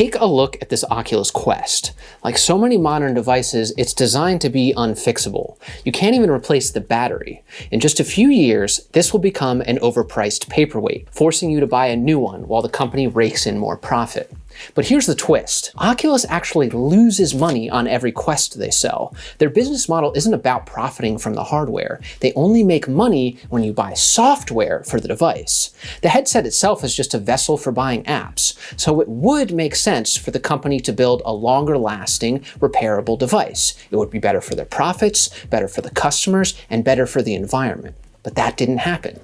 Take a look at this Oculus Quest. Like so many modern devices, it's designed to be unfixable. You can't even replace the battery. In just a few years, this will become an overpriced paperweight, forcing you to buy a new one while the company rakes in more profit. But here's the twist. Oculus actually loses money on every Quest they sell. Their business model isn't about profiting from the hardware. They only make money when you buy software for the device. The headset itself is just a vessel for buying apps, so it would make sense for the company to build a longer-lasting, repairable device. It would be better for their profits, better for the customers, and better for the environment. But that didn't happen.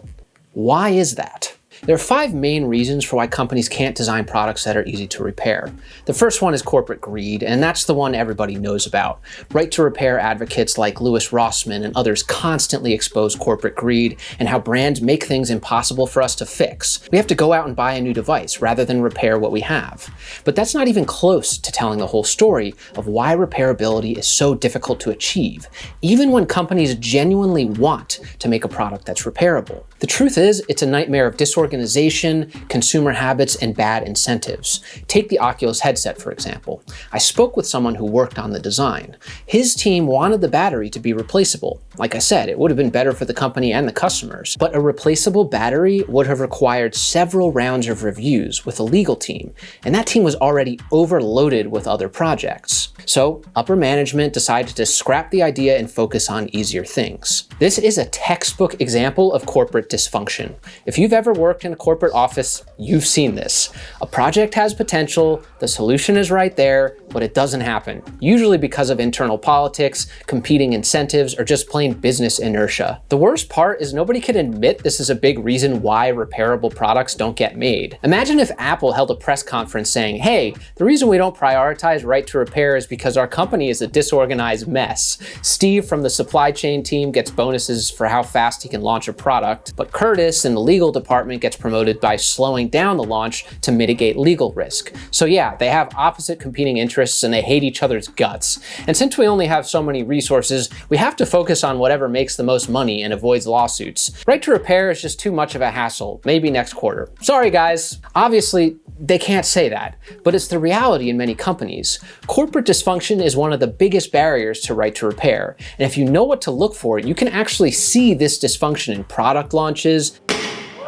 Why is that? There are 5 main reasons for why companies can't design products that are easy to repair. The first one is corporate greed, and that's the one everybody knows about. Right-to-repair advocates like Louis Rossmann and others constantly expose corporate greed and how brands make things impossible for us to fix. We have to go out and buy a new device rather than repair what we have. But that's not even close to telling the whole story of why repairability is so difficult to achieve, even when companies genuinely want to make a product that's repairable. The truth is, it's a nightmare of disorganization, consumer habits, and bad incentives. Take the Oculus headset, for example. I spoke with someone who worked on the design. His team wanted the battery to be replaceable. Like I said, it would have been better for the company and the customers. But a replaceable battery would have required several rounds of reviews with a legal team, and that team was already overloaded with other projects. So, upper management decided to scrap the idea and focus on easier things. This is a textbook example of corporate dysfunction. If you've ever worked in a corporate office, you've seen this. A project has potential, the solution is right there, but it doesn't happen. Usually because of internal politics, competing incentives, or just plain business inertia. The worst part is nobody can admit this is a big reason why repairable products don't get made. Imagine if Apple held a press conference saying, hey, the reason we don't prioritize right to repair is because our company is a disorganized mess. Steve from the supply chain team gets bonuses for how fast he can launch a product, but Curtis in the legal department gets promoted by slowing down the launch to mitigate legal risk. So yeah, they have opposite competing interests and they hate each other's guts. And since we only have so many resources, we have to focus on whatever makes the most money and avoids lawsuits. Right to repair is just too much of a hassle. Maybe next quarter. Sorry guys. Obviously, they can't say that, but it's the reality in many companies. Corporate dysfunction is one of the biggest barriers to right to repair. And if you know what to look for, you can actually see this dysfunction in product launches,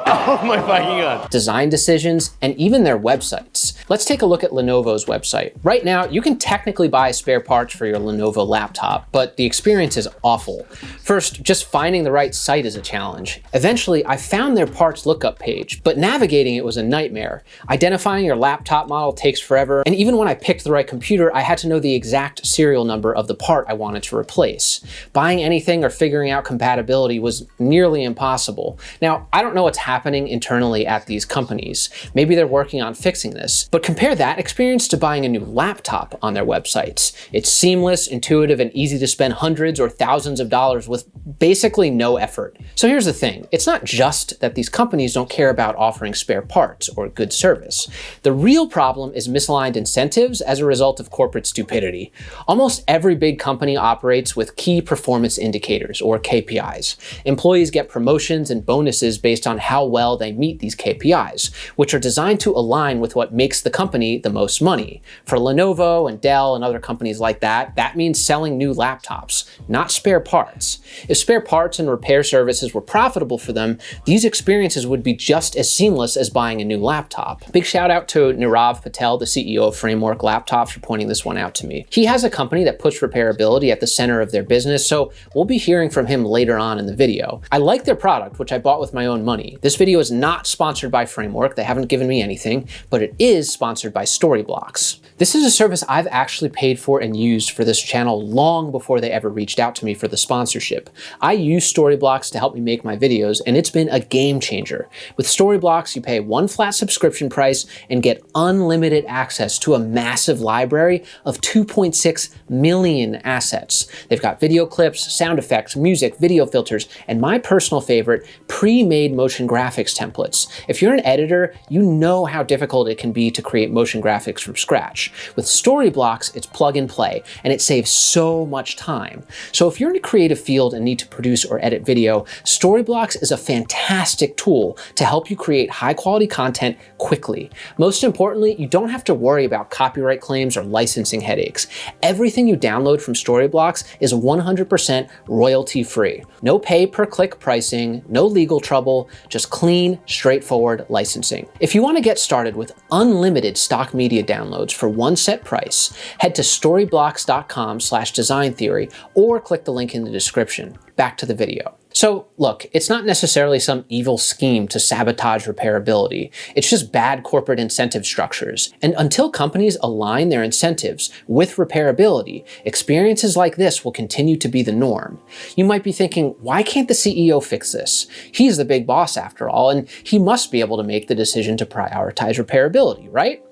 oh my fucking god, design decisions, and even their websites. Let's take a look at Lenovo's website. Right now, you can technically buy spare parts for your Lenovo laptop, but the experience is awful. First, just finding the right site is a challenge. Eventually, I found their parts lookup page, but navigating it was a nightmare. Identifying your laptop model takes forever, and even when I picked the right computer, I had to know the exact serial number of the part I wanted to replace. Buying anything or figuring out compatibility was nearly impossible. Now, I don't know what's happening internally at these companies. Maybe they're working on fixing this, but compare that experience to buying a new laptop on their websites. It's seamless, intuitive, and easy to spend hundreds or thousands of dollars with basically no effort. So here's the thing. It's not just that these companies don't care about offering spare parts or good service. The real problem is misaligned incentives as a result of corporate stupidity. Almost every big company operates with key performance indicators, or KPIs. Employees get promotions and bonuses based on how well they meet these KPIs, which are designed to align with what makes the company the most money. For Lenovo and Dell and other companies like that, that means selling new laptops, not spare parts. If spare parts and repair services were profitable for them, these experiences would be just as seamless as buying a new laptop. Big shout out to Nirav Patel, the CEO of Framework Laptops, for pointing this one out to me. He has a company that puts repairability at the center of their business, so we'll be hearing from him later on in the video. I like their product, which I bought with my own money. This video is not sponsored by Framework. They haven't given me anything, but it is sponsored by Storyblocks. This is a service I've actually paid for and used for this channel long before they ever reached out to me for the sponsorship. I use Storyblocks to help me make my videos, and it's been a game changer. With Storyblocks, you pay one flat subscription price and get unlimited access to a massive library of 2.6 million assets. They've got video clips, sound effects, music, video filters, and my personal favorite, pre-made motion graphics graphics templates. If you're an editor, you know how difficult it can be to create motion graphics from scratch. With Storyblocks, it's plug and play, and it saves so much time. So if you're in a creative field and need to produce or edit video, Storyblocks is a fantastic tool to help you create high-quality content quickly. Most importantly, you don't have to worry about copyright claims or licensing headaches. Everything you download from Storyblocks is 100% royalty-free. No pay-per-click pricing, no legal trouble, just clean, straightforward licensing. If you want to get started with unlimited stock media downloads for one set price, head to storyblocks.com/design-theory or click the link in the description. Back to the video. So look, it's not necessarily some evil scheme to sabotage repairability. It's just bad corporate incentive structures. And until companies align their incentives with repairability, experiences like this will continue to be the norm. You might be thinking, why can't the CEO fix this? He's the big boss after all, and he must be able to make the decision to prioritize repairability, right?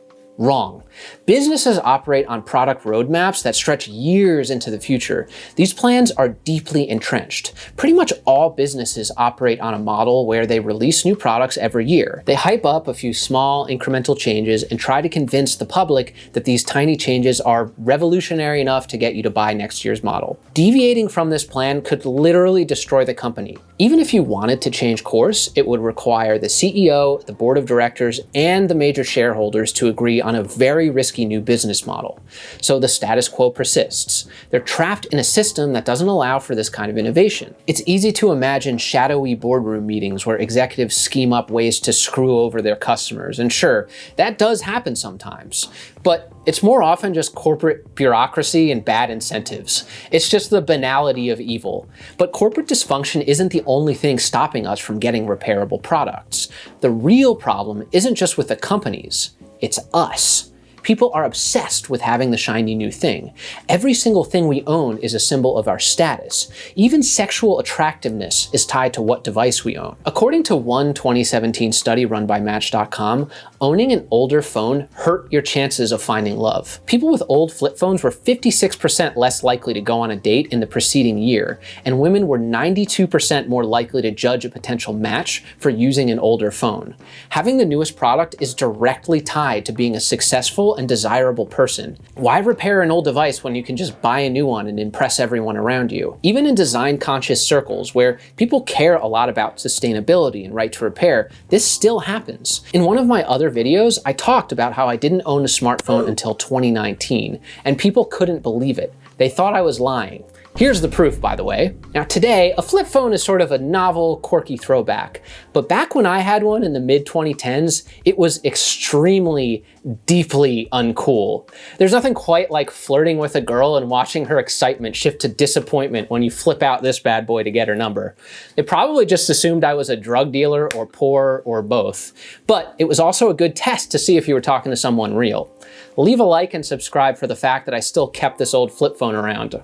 Wrong. Businesses operate on product roadmaps that stretch years into the future. These plans are deeply entrenched. Pretty much all businesses operate on a model where they release new products every year. They hype up a few small incremental changes and try to convince the public that these tiny changes are revolutionary enough to get you to buy next year's model. Deviating from this plan could literally destroy the company. Even if you wanted to change course, it would require the CEO, the board of directors, and the major shareholders to agree on a very risky new business model. So the status quo persists. They're trapped in a system that doesn't allow for this kind of innovation. It's easy to imagine shadowy boardroom meetings where executives scheme up ways to screw over their customers. And sure, that does happen sometimes, but it's more often just corporate bureaucracy and bad incentives. It's just the banality of evil. But corporate dysfunction isn't the only thing stopping us from getting repairable products. The real problem isn't just with the companies, it's us. People are obsessed with having the shiny new thing. Every single thing we own is a symbol of our status. Even sexual attractiveness is tied to what device we own. According to one 2017 study run by Match.com, owning an older phone hurt your chances of finding love. People with old flip phones were 56% less likely to go on a date in the preceding year, and women were 92% more likely to judge a potential match for using an older phone. Having the newest product is directly tied to being a successful and desirable person. Why repair an old device when you can just buy a new one and impress everyone around you? Even in design-conscious circles where people care a lot about sustainability and right to repair, this still happens. In one of my other videos, I talked about how I didn't own a smartphone until 2019, and people couldn't believe it. They thought I was lying. Here's the proof, by the way. Now today, a flip phone is sort of a novel, quirky throwback. But back when I had one in the mid-2010s, it was extremely, deeply uncool. There's nothing quite like flirting with a girl and watching her excitement shift to disappointment when you flip out this bad boy to get her number. They probably just assumed I was a drug dealer or poor or both. But it was also a good test to see if you were talking to someone real. Leave a like and subscribe for the fact that I still kept this old flip phone around.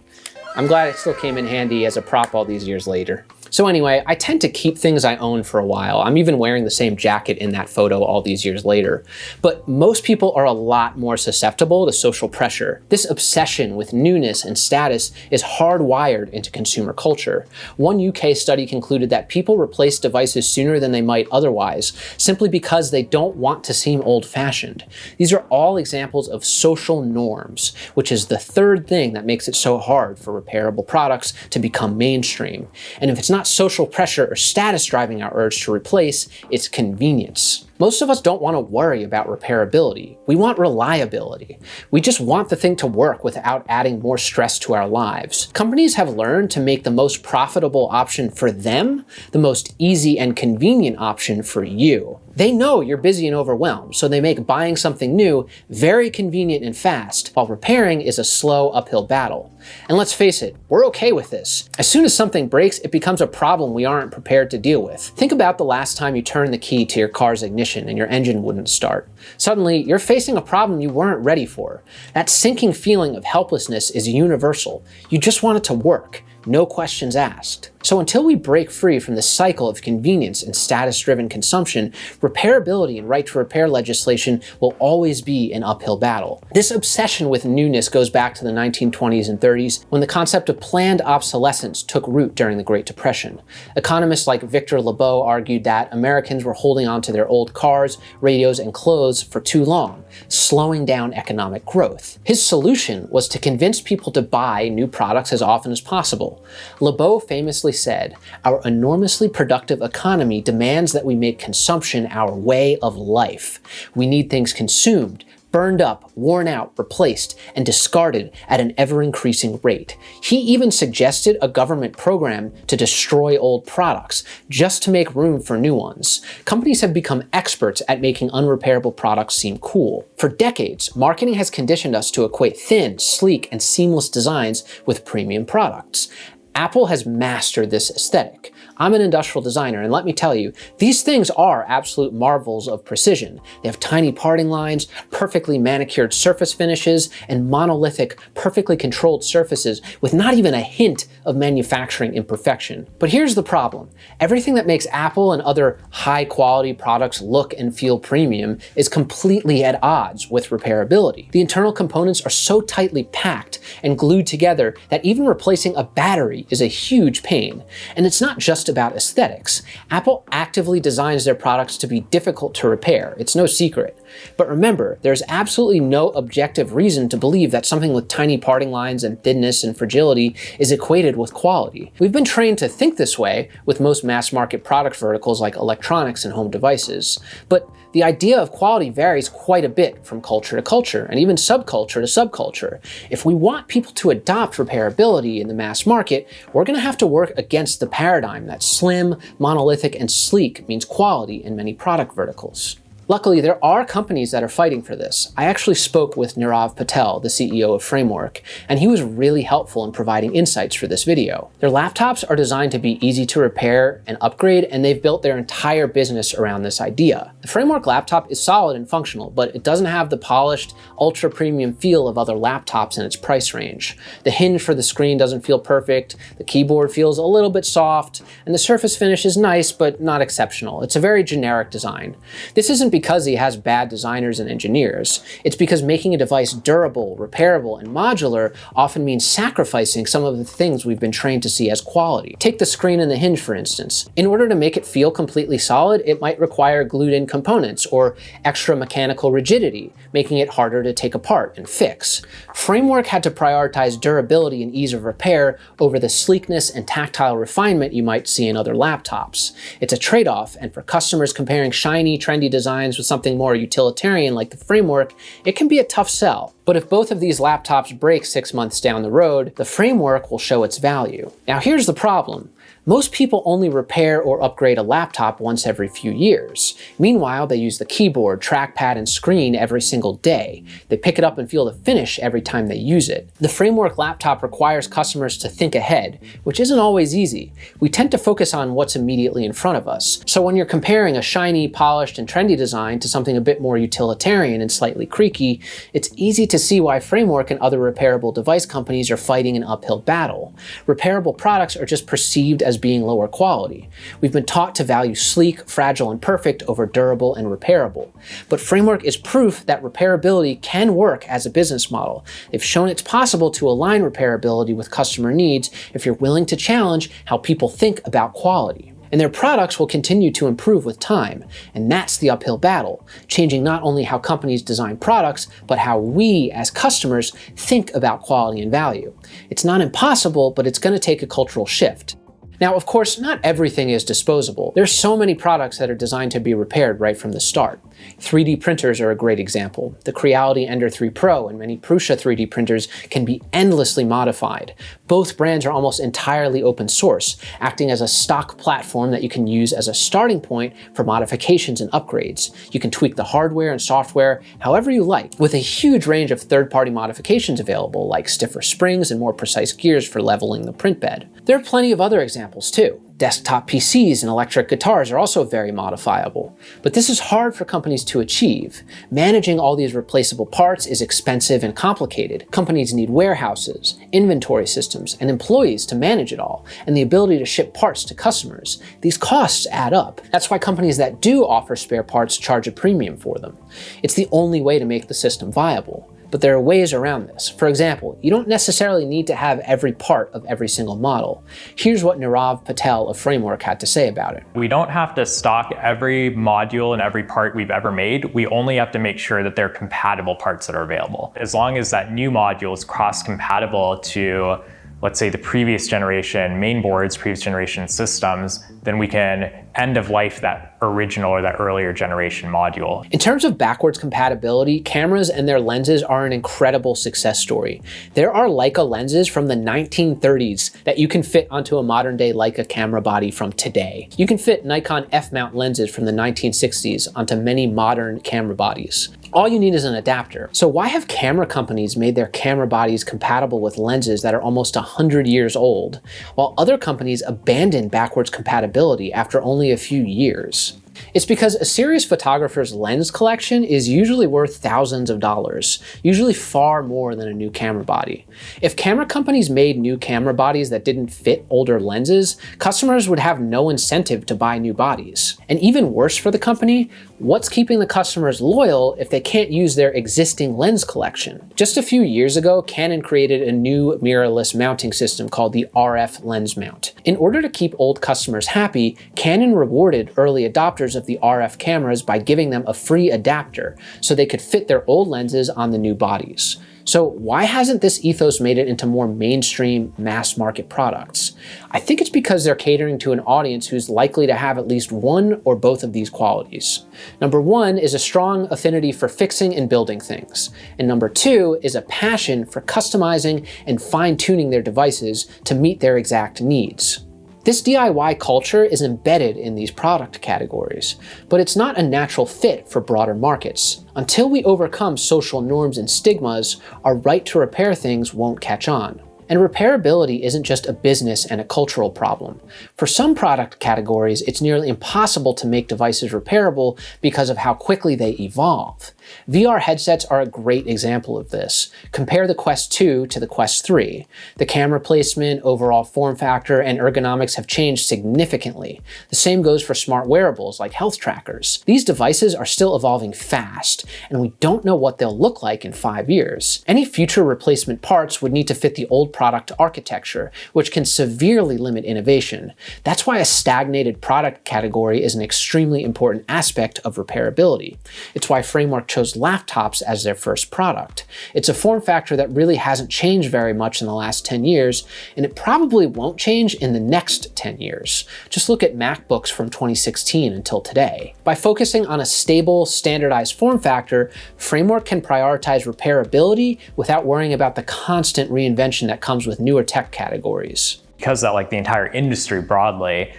I'm glad it still came in handy as a prop all these years later. So anyway, I tend to keep things I own for a while. I'm even wearing the same jacket in that photo all these years later. But most people are a lot more susceptible to social pressure. This obsession with newness and status is hardwired into consumer culture. One UK study concluded that people replace devices sooner than they might otherwise, simply because they don't want to seem old-fashioned. These are all examples of social norms, which is the third thing that makes it so hard for repairable products to become mainstream. And if it's not social pressure or status driving our urge to replace, it's convenience. Most of us don't want to worry about repairability. We want reliability. We just want the thing to work without adding more stress to our lives. Companies have learned to make the most profitable option for them the most easy and convenient option for you. They know you're busy and overwhelmed, so they make buying something new very convenient and fast, while repairing is a slow uphill battle. And let's face it, we're okay with this. As soon as something breaks, it becomes a problem we aren't prepared to deal with. Think about the last time you turned the key to your car's ignition and your engine wouldn't start. Suddenly, you're facing a problem you weren't ready for. That sinking feeling of helplessness is universal. You just want it to work. No questions asked. So until we break free from the cycle of convenience and status-driven consumption, repairability and right to repair legislation will always be an uphill battle. This obsession with newness goes back to the 1920s and 30s, when the concept of planned obsolescence took root during the Great Depression. Economists like Victor Lebeau argued that Americans were holding on to their old cars, radios, and clothes for too long, slowing down economic growth. His solution was to convince people to buy new products as often as possible. Lebeau famously said, "Our enormously productive economy demands that we make consumption our way of life. We need things consumed, burned up, worn out, replaced, and discarded at an ever-increasing rate." He even suggested a government program to destroy old products, just to make room for new ones. Companies have become experts at making unrepairable products seem cool. For decades, marketing has conditioned us to equate thin, sleek, and seamless designs with premium products. Apple has mastered this aesthetic. I'm an industrial designer, and let me tell you, these things are absolute marvels of precision. They have tiny parting lines, perfectly manicured surface finishes, and monolithic, perfectly controlled surfaces with not even a hint of manufacturing imperfection. But here's the problem. Everything that makes Apple and other high-quality products look and feel premium is completely at odds with repairability. The internal components are so tightly packed and glued together that even replacing a battery is a huge pain. And it's not just about aesthetics. Apple actively designs their products to be difficult to repair. It's no secret. But remember, there's absolutely no objective reason to believe that something with tiny parting lines and thinness and fragility is equated with quality. We've been trained to think this way with most mass market product verticals like electronics and home devices. But the idea of quality varies quite a bit from culture to culture, and even subculture to subculture. If we want people to adopt repairability in the mass market, we're going to have to work against the paradigm that slim, monolithic, and sleek means quality in many product verticals. Luckily, there are companies that are fighting for this. I actually spoke with Nirav Patel, the CEO of Framework, and he was really helpful in providing insights for this video. Their laptops are designed to be easy to repair and upgrade, and they've built their entire business around this idea. The Framework laptop is solid and functional, but it doesn't have the polished, ultra-premium feel of other laptops in its price range. The hinge for the screen doesn't feel perfect, the keyboard feels a little bit soft, and the surface finish is nice but not exceptional. It's a very generic design. This isn't because he has bad designers and engineers. It's because making a device durable, repairable, and modular often means sacrificing some of the things we've been trained to see as quality. Take the screen and the hinge, for instance. In order to make it feel completely solid, it might require glued-in components or extra mechanical rigidity, making it harder to take apart and fix. Framework had to prioritize durability and ease of repair over the sleekness and tactile refinement you might see in other laptops. It's a trade-off, and for customers comparing shiny, trendy designs with something more utilitarian like the Framework, it can be a tough sell. But if both of these laptops break 6 months down the road, the Framework will show its value. Now here's the problem. Most people only repair or upgrade a laptop once every few years. Meanwhile, they use the keyboard, trackpad, and screen every single day. They pick it up and feel the finish every time they use it. The Framework laptop requires customers to think ahead, which isn't always easy. We tend to focus on what's immediately in front of us. So when you're comparing a shiny, polished, and trendy design to something a bit more utilitarian and slightly creaky, it's easy to see why Framework and other repairable device companies are fighting an uphill battle. Repairable products are just perceived as being lower quality. We've been taught to value sleek, fragile, and perfect over durable and repairable. But Framework is proof that repairability can work as a business model. They've shown it's possible to align repairability with customer needs if you're willing to challenge how people think about quality. And their products will continue to improve with time. And that's the uphill battle, changing not only how companies design products, but how we, as customers, think about quality and value. It's not impossible, but it's going to take a cultural shift. Now, of course, not everything is disposable. There's so many products that are designed to be repaired right from the start. 3D printers are a great example. The Creality Ender 3 Pro and many Prusa 3D printers can be endlessly modified. Both brands are almost entirely open source, acting as a stock platform that you can use as a starting point for modifications and upgrades. You can tweak the hardware and software however you like, with a huge range of third-party modifications available, like stiffer springs and more precise gears for leveling the print bed. There are plenty of other examples too. Desktop PCs and electric guitars are also very modifiable. But this is hard for companies to achieve. Managing all these replaceable parts is expensive and complicated. Companies need warehouses, inventory systems, and employees to manage it all, and the ability to ship parts to customers. These costs add up. That's why companies that do offer spare parts charge a premium for them. It's the only way to make the system viable. But there are ways around this. For example, you don't necessarily need to have every part of every single model. Here's what Nirav Patel of Framework had to say about it. We don't have to stock every module and every part we've ever made. We only have to make sure that they're compatible parts that are available. As long as that new module is cross-compatible to, let's say, the previous generation main boards, previous generation systems, then we can end of life that original or that earlier generation module. In terms of backwards compatibility, cameras and their lenses are an incredible success story. There are Leica lenses from the 1930s that you can fit onto a modern day Leica camera body from today. You can fit Nikon F-mount lenses from the 1960s onto many modern camera bodies. All you need is an adapter. So why have camera companies made their camera bodies compatible with lenses that are almost 100 years old, while other companies abandon backwards compatibility after only a few years? It's because a serious photographer's lens collection is usually worth thousands of dollars, usually far more than a new camera body. If camera companies made new camera bodies that didn't fit older lenses, customers would have no incentive to buy new bodies. And even worse for the company, what's keeping the customers loyal if they can't use their existing lens collection? Just a few years ago, Canon created a new mirrorless mounting system called the RF lens mount. In order to keep old customers happy, Canon rewarded early adopters of the RF cameras by giving them a free adapter so they could fit their old lenses on the new bodies. So why hasn't this ethos made it into more mainstream mass market products? I think it's because they're catering to an audience who's likely to have at least one or both of these qualities. Number one is a strong affinity for fixing and building things. And number two is a passion for customizing and fine-tuning their devices to meet their exact needs. This DIY culture is embedded in these product categories, but it's not a natural fit for broader markets. Until we overcome social norms and stigmas, our right to repair things won't catch on. And repairability isn't just a business and a cultural problem. For some product categories, it's nearly impossible to make devices repairable because of how quickly they evolve. VR headsets are a great example of this. Compare the Quest 2 to the Quest 3. The camera placement, overall form factor, and ergonomics have changed significantly. The same goes for smart wearables like health trackers. These devices are still evolving fast, and we don't know what they'll look like in 5 years. Any future replacement parts would need to fit the old product architecture, which can severely limit innovation. That's why a stagnated product category is an extremely important aspect of repairability. It's why Framework chose laptops as their first product. It's a form factor that really hasn't changed very much in the last 10 years, and it probably won't change in the next 10 years. Just look at MacBooks from 2016 until today. By focusing on a stable, standardized form factor, Framework can prioritize repairability without worrying about the constant reinvention that comes with newer tech categories. Because that, like, the entire industry broadly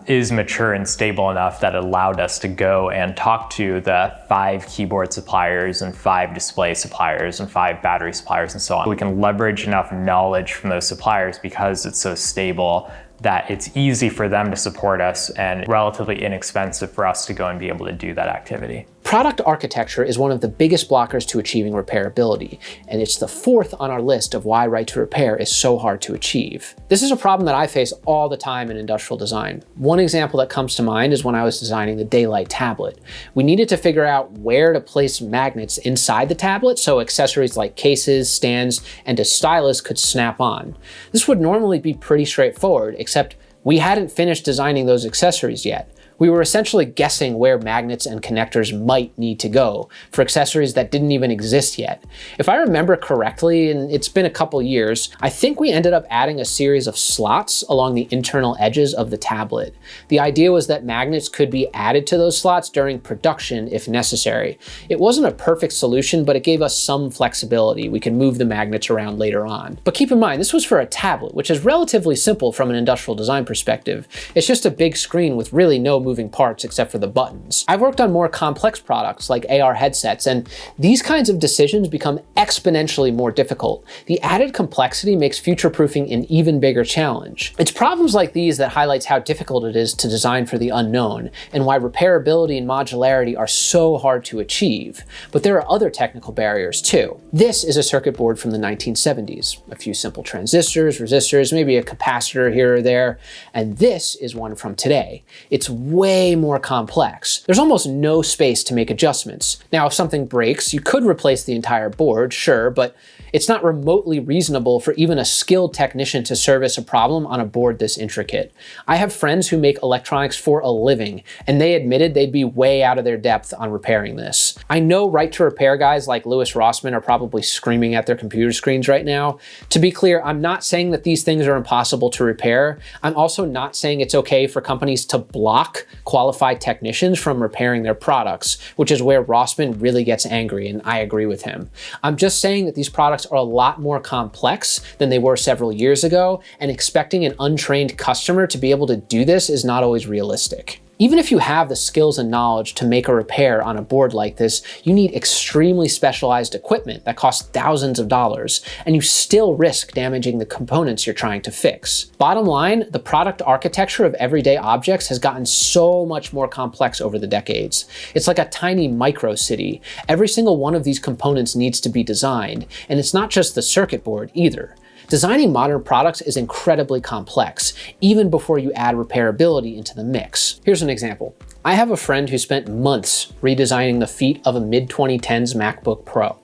is mature and stable enough that it allowed us to go and talk to the 5 keyboard suppliers and 5 display suppliers and 5 battery suppliers and so on. We can leverage enough knowledge from those suppliers because it's so stable that it's easy for them to support us and relatively inexpensive for us to go and be able to do that activity. Product architecture is one of the biggest blockers to achieving repairability, and it's the 4th on our list of why right to repair is so hard to achieve. This is a problem that I face all the time in industrial design. One example that comes to mind is when I was designing the Daylight tablet. We needed to figure out where to place magnets inside the tablet so accessories like cases, stands, and a stylus could snap on. This would normally be pretty straightforward, except we hadn't finished designing those accessories yet. We were essentially guessing where magnets and connectors might need to go for accessories that didn't even exist yet. If I remember correctly, and it's been a couple years, I think we ended up adding a series of slots along the internal edges of the tablet. The idea was that magnets could be added to those slots during production if necessary. It wasn't a perfect solution, but it gave us some flexibility. We could move the magnets around later on. But keep in mind, this was for a tablet, which is relatively simple from an industrial design perspective. It's just a big screen with really no moving moving parts except for the buttons. I've worked on more complex products like AR headsets, and these kinds of decisions become exponentially more difficult. The added complexity makes future-proofing an even bigger challenge. It's problems like these that highlights how difficult it is to design for the unknown, and why repairability and modularity are so hard to achieve. But there are other technical barriers too. This is a circuit board from the 1970s. A few simple transistors, resistors, maybe a capacitor here or there, and this is one from today. It's way more complex. There's almost no space to make adjustments. Now, if something breaks, you could replace the entire board, sure, but it's not remotely reasonable for even a skilled technician to service a problem on a board this intricate. I have friends who make electronics for a living, and they admitted they'd be way out of their depth on repairing this. I know right-to-repair guys like Louis Rossman are probably screaming at their computer screens right now. To be clear, I'm not saying that these things are impossible to repair. I'm also not saying it's okay for companies to block qualified technicians from repairing their products, which is where Rossman really gets angry, and I agree with him. I'm just saying that these products are a lot more complex than they were several years ago, and expecting an untrained customer to be able to do this is not always realistic. Even if you have the skills and knowledge to make a repair on a board like this, you need extremely specialized equipment that costs thousands of dollars, and you still risk damaging the components you're trying to fix. Bottom line, the product architecture of everyday objects has gotten so much more complex over the decades. It's like a tiny micro city. Every single one of these components needs to be designed, and it's not just the circuit board either. Designing modern products is incredibly complex, even before you add repairability into the mix. Here's an example. I have a friend who spent months redesigning the feet of a mid-2010s MacBook Pro.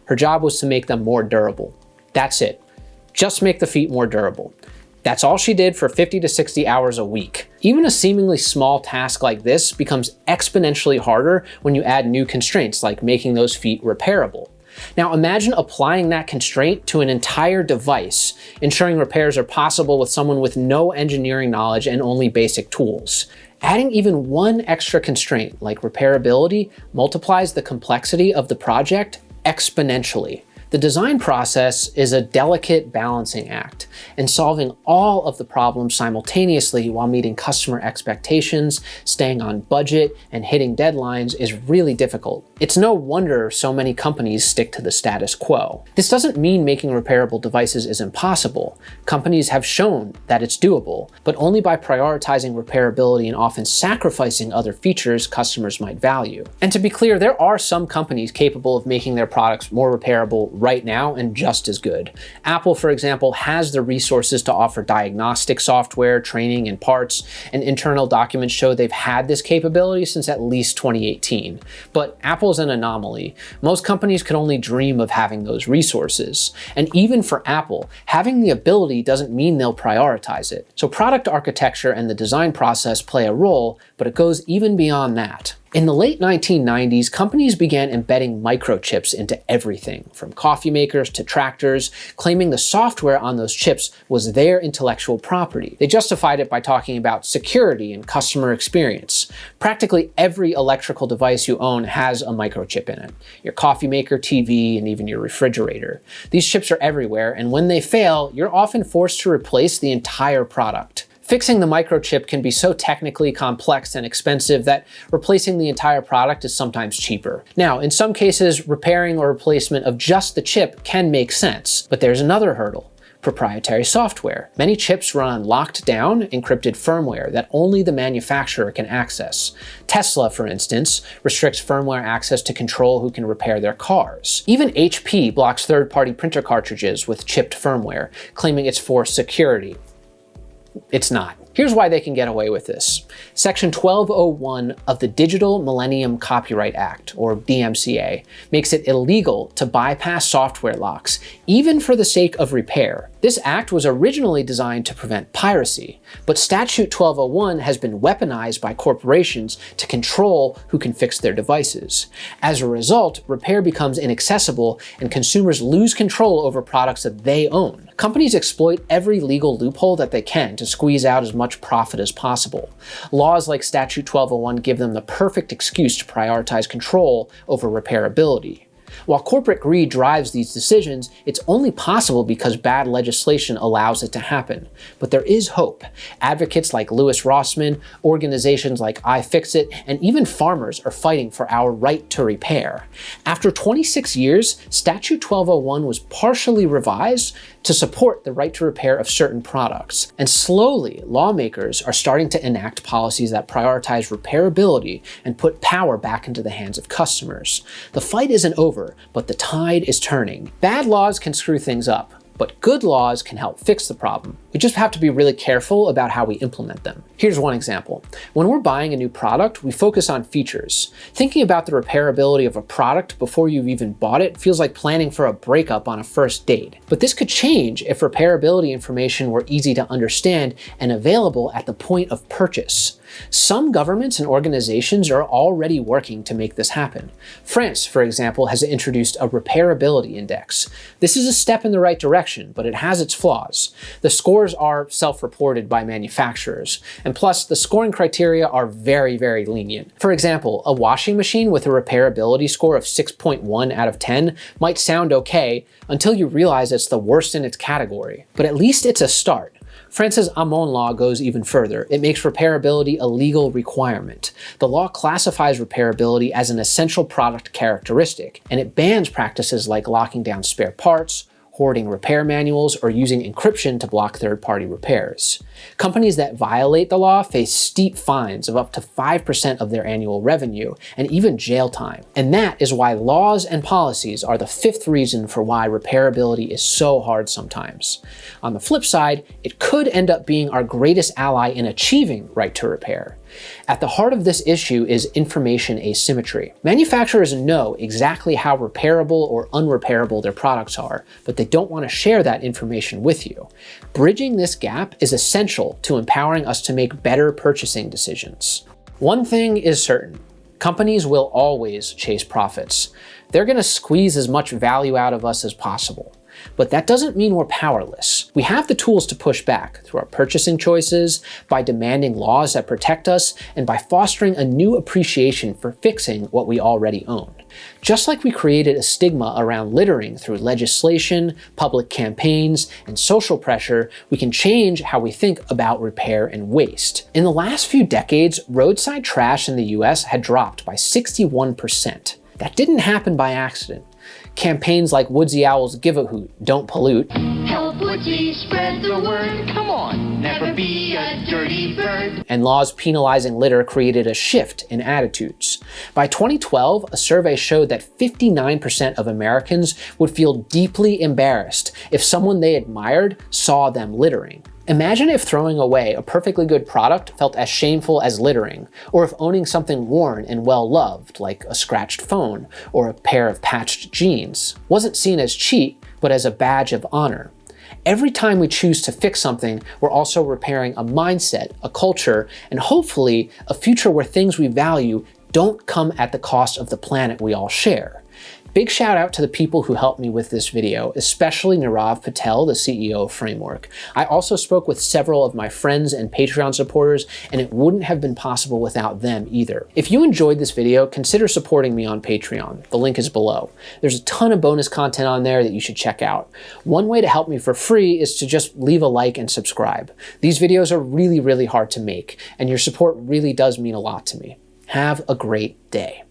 Her job was to make them more durable. That's it. Just make the feet more durable. That's all she did for 50 to 60 hours a week. Even a seemingly small task like this becomes exponentially harder when you add new constraints like making those feet repairable. Now imagine applying that constraint to an entire device, ensuring repairs are possible with someone with no engineering knowledge and only basic tools. Adding even one extra constraint, like repairability, multiplies the complexity of the project exponentially. The design process is a delicate balancing act, and solving all of the problems simultaneously while meeting customer expectations, staying on budget, and hitting deadlines is really difficult. It's no wonder so many companies stick to the status quo. This doesn't mean making repairable devices is impossible. Companies have shown that it's doable, but only by prioritizing repairability and often sacrificing other features customers might value. And to be clear, there are some companies capable of making their products more repairable right now and just as good. Apple, for example, has the resources to offer diagnostic software, training, and parts, and internal documents show they've had this capability since at least 2018. But Apple's an anomaly. Most companies could only dream of having those resources. And even for Apple, having the ability doesn't mean they'll prioritize it. So product architecture and the design process play a role, but it goes even beyond that. In the late 1990s, companies began embedding microchips into everything, from coffee makers to tractors, claiming the software on those chips was their intellectual property. They justified it by talking about security and customer experience. Practically every electrical device you own has a microchip in it. Your coffee maker, TV, and even your refrigerator. These chips are everywhere, and when they fail, you're often forced to replace the entire product. Fixing the microchip can be so technically complex and expensive that replacing the entire product is sometimes cheaper. Now, in some cases, repairing or replacement of just the chip can make sense, but there's another hurdle: proprietary software. Many chips run on locked down, encrypted firmware that only the manufacturer can access. Tesla, for instance, restricts firmware access to control who can repair their cars. Even HP blocks third-party printer cartridges with chipped firmware, claiming it's for security. It's not. Here's why they can get away with this. Section 1201 of the Digital Millennium Copyright Act, or DMCA, makes it illegal to bypass software locks, even for the sake of repair. This act was originally designed to prevent piracy, but Statute 1201 has been weaponized by corporations to control who can fix their devices. As a result, repair becomes inaccessible and consumers lose control over products that they own. Companies exploit every legal loophole that they can to squeeze out as much profit as possible. Laws like Statute 1201 give them the perfect excuse to prioritize control over repairability. While corporate greed drives these decisions, it's only possible because bad legislation allows it to happen. But there is hope. Advocates like Louis Rossman, organizations like iFixit, and even farmers are fighting for our right to repair. After 26 years, Statute 1201 was partially revised to support the right to repair of certain products. And slowly, lawmakers are starting to enact policies that prioritize repairability and put power back into the hands of customers. The fight isn't over, but the tide is turning. Bad laws can screw things up, but good laws can help fix the problem. We just have to be really careful about how we implement them. Here's one example. When we're buying a new product, we focus on features. Thinking about the repairability of a product before you've even bought it feels like planning for a breakup on a first date. But this could change if repairability information were easy to understand and available at the point of purchase. Some governments and organizations are already working to make this happen. France, for example, has introduced a repairability index. This is a step in the right direction, but it has its flaws. The scores are self-reported by manufacturers, and plus the scoring criteria are very, very lenient. For example, a washing machine with a repairability score of 6.1 out of 10 might sound okay until you realize it's the worst in its category. But at least it's a start. France's Hamon law goes even further. It makes repairability a legal requirement. The law classifies repairability as an essential product characteristic, and it bans practices like locking down spare parts, hoarding repair manuals, or using encryption to block third-party repairs. Companies that violate the law face steep fines of up to 5% of their annual revenue, and even jail time. And that is why laws and policies are the fifth reason for why repairability is so hard sometimes. On the flip side, it could end up being our greatest ally in achieving right to repair. At the heart of this issue is information asymmetry. Manufacturers know exactly how repairable or unrepairable their products are, but they don't want to share that information with you. Bridging this gap is essential to empowering us to make better purchasing decisions. One thing is certain. Companies will always chase profits. They're going to squeeze as much value out of us as possible. But that doesn't mean we're powerless. We have the tools to push back through our purchasing choices, by demanding laws that protect us, and by fostering a new appreciation for fixing what we already own. Just like we created a stigma around littering through legislation, public campaigns, and social pressure, we can change how we think about repair and waste. In the last few decades, roadside trash in the US had dropped by 61%. That didn't happen by accident. Campaigns like Woodsy Owl's Give a Hoot, Don't Pollute, Help Woodsy spread the word. Come on, never be a dirty bird. And laws penalizing litter created a shift in attitudes. By 2012, a survey showed that 59% of Americans would feel deeply embarrassed if someone they admired saw them littering. Imagine if throwing away a perfectly good product felt as shameful as littering, or if owning something worn and well-loved, like a scratched phone or a pair of patched jeans, wasn't seen as cheap, but as a badge of honor. Every time we choose to fix something, we're also repairing a mindset, a culture, and hopefully a future where things we value don't come at the cost of the planet we all share. Big shout out to the people who helped me with this video, especially Nirav Patel, the CEO of Framework. I also spoke with several of my friends and Patreon supporters, and it wouldn't have been possible without them either. If you enjoyed this video, consider supporting me on Patreon. The link is below. There's a ton of bonus content on there that you should check out. One way to help me for free is to just leave a like and subscribe. These videos are really, really hard to make, and your support really does mean a lot to me. Have a great day.